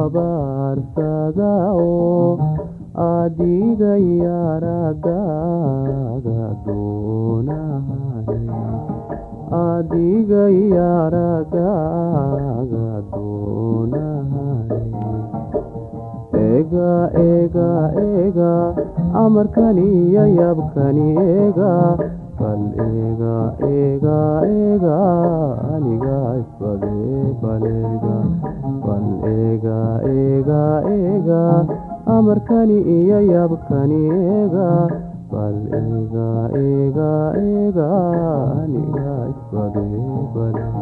abaarsadao adigayaragaga doonahane adigayaragaga doonahane Eega eega eega amarkaniya yabkani eega bal eega eega eega aniga isbade balega bal eega eega eega amarkani iya yabkani eega bal eega eega eega aniga isbade balega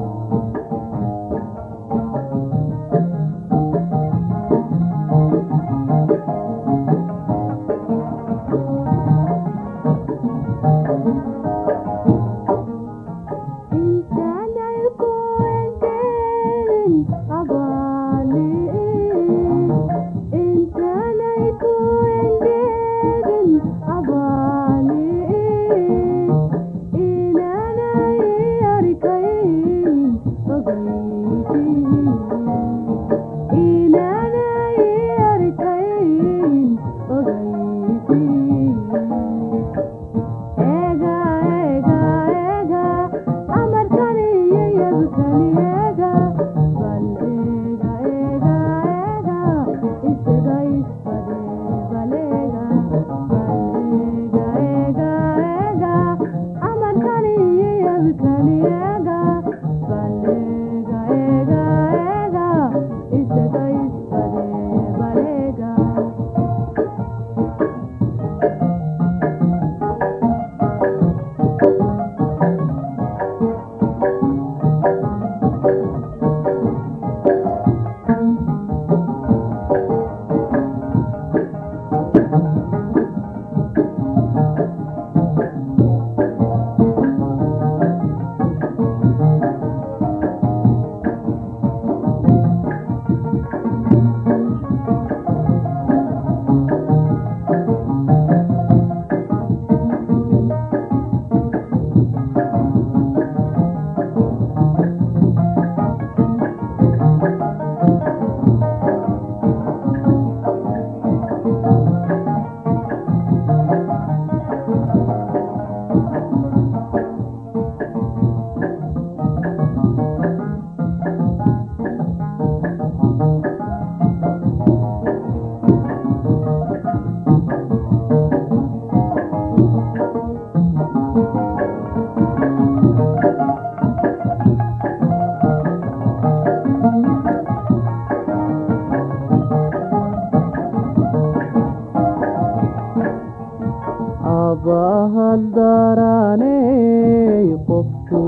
abahaldaraney qofku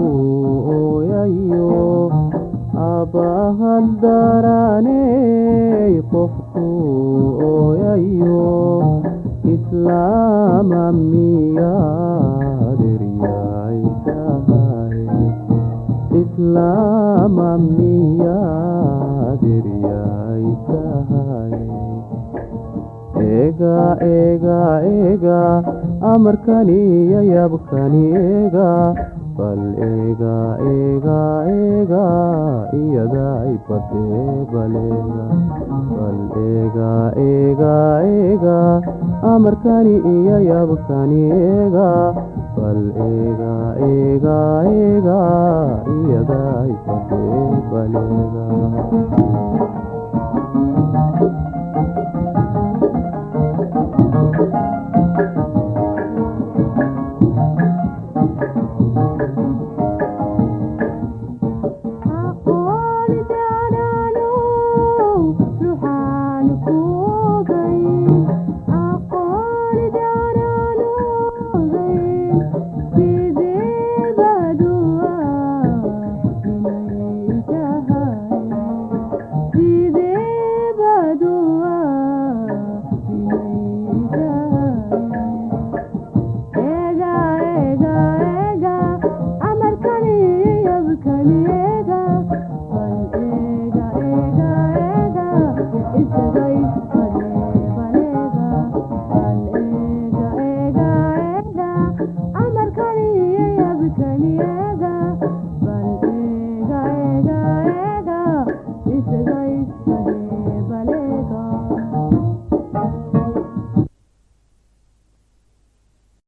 ooyayo abahaldaraney qofku ooyayo islaama miyaderyay tahay islaama miyaderyay tahay eega eega eega amarkaniya yabkani eega bal eega eega eega iyada ibade balega bal eega eega eega amarkani iya yabkani eega bal eega eega eega iyada ibade balega Kaliya